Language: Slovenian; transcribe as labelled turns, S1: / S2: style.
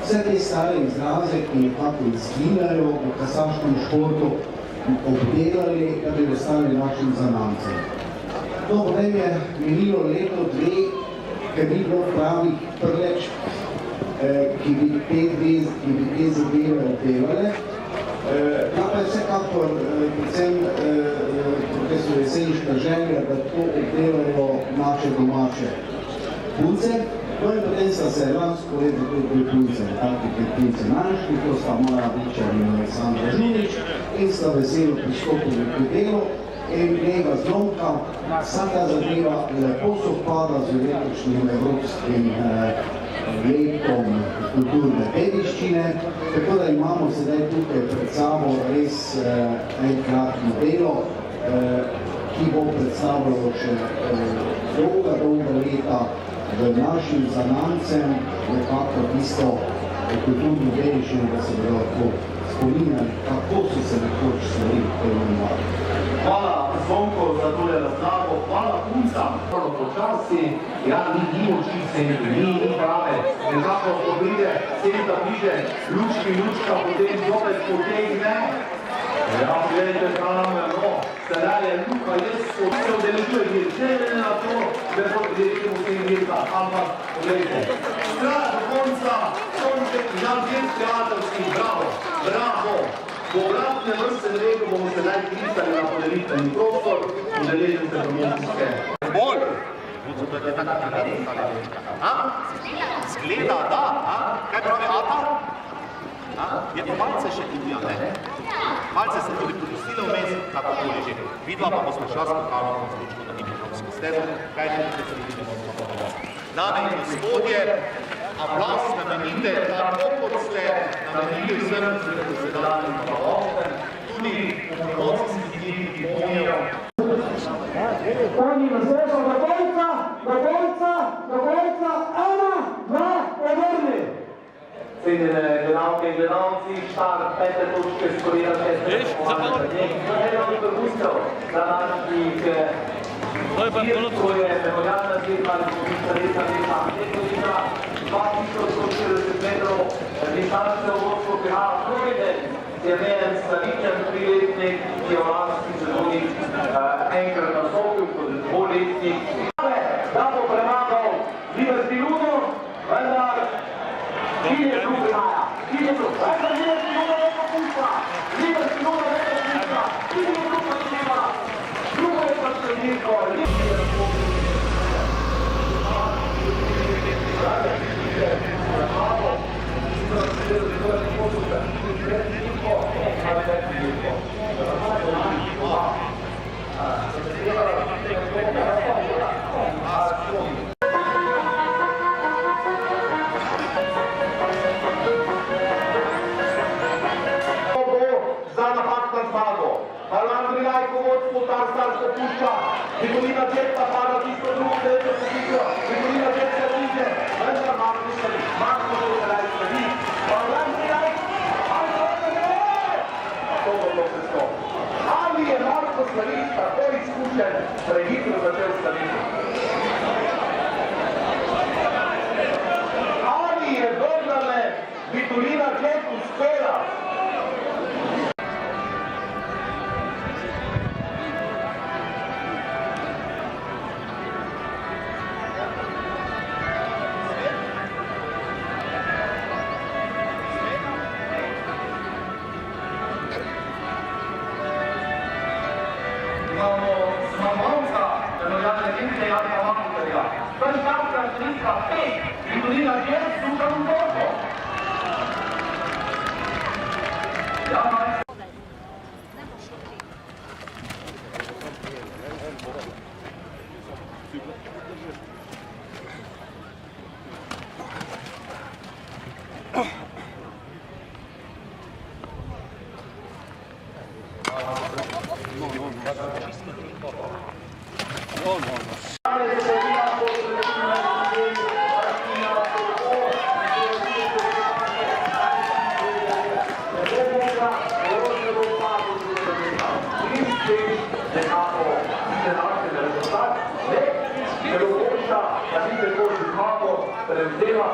S1: vse te stare izraze, ki nekako izginjajo v kasaškem športu, obdelali, da bi ostali našim zanamcem. No, potem je minilo leto, dve, ker ni bilo pravih prleč, ki bi te zadeve obdelale. Pa je vsekakor predvsem profesor jeseniška želja, da to obdelajo naše domače punce. No in potem sta se lansko leto tudi punce, takih punce našli, to sta moja Bičar in Aleksandra Žunič in sta veselo pristopili k delu in njega zlomka, vsa ta zadeva lepo sovpada z letošnjim evropskim letom kulturne dediščine, tako da imamo sedaj tukaj pred sabo res enkratno delo, ki bo predstavljalo še dolga leta v našim zanamcem nekako tisto kulturno dediščino, da se bodo lahko spominjali, kako so se nekoč stvari pojmovali.
S2: Hvala Zvonko za tole razlago, hvala puncam. Počasi, ja, ni očice, ni prave, nekako poglede, senta piše, lučka, potem zopet potegne. Ja, gledajte tam, no, sedaj je Luka, jaz se udeležuje, ne na to, da bo direktno vsem virka, ampak pogledajte. Strah do konca, sonček, žalbjenski teatrski, bravo. Po obratnem vrstnem redu bomo sedaj pristali na podelitveni prostor, udeležen se promocijske. Bolj! Zgleda, da, kaj pravi Ata? Je pa malce še Ilija, ne? Malce se tudi popustila vmes, kakokoli že. Vidva pa smo šla s pokalom na zločko na Dimirovsko stezo, kaj ne se vidimo s pokalom. Dame in gospodje, aplauz namenite, tako kot ste namenili vsem zasedanjem paloštem, tudi v promocijski dni, ki pomnijo.
S3: Oni nasvešal do konca, ena, dva, odvrni!
S2: Cenjene gledalke in gledalci, štart 5. točke skorira 6. pomaljanja. Eno od vrhuncev današnjih to je memorialna tekma, resna tekma, 2140 metrov, distance v vodstvu finala Trojden, je njen slaviten triletnik, ki je v lanskih sezonih enkrat nastopil kot dvoletnik. Da bo premagal Liberty Luno, vendar Liberty Luno ne popušča, Liberty Luno ne popušča, Liberty Luno nema, drugo je pa sredinko. Vikolina Čepta pada tisto drugo, tretjo pozicijo, Vikolina Čepta bliže, vendar Marko se sedaj sledi. Ali je Marko Slavic tako izkušen, prehitro začel slaviti? Ali je vendarle Vikolina Čepta uspela? Imamo zmagovalca memorialne tekme Janka Mahničarja. Prvi štartna številka 5, Vikolina Čepta, Dušan Božo. Prevzela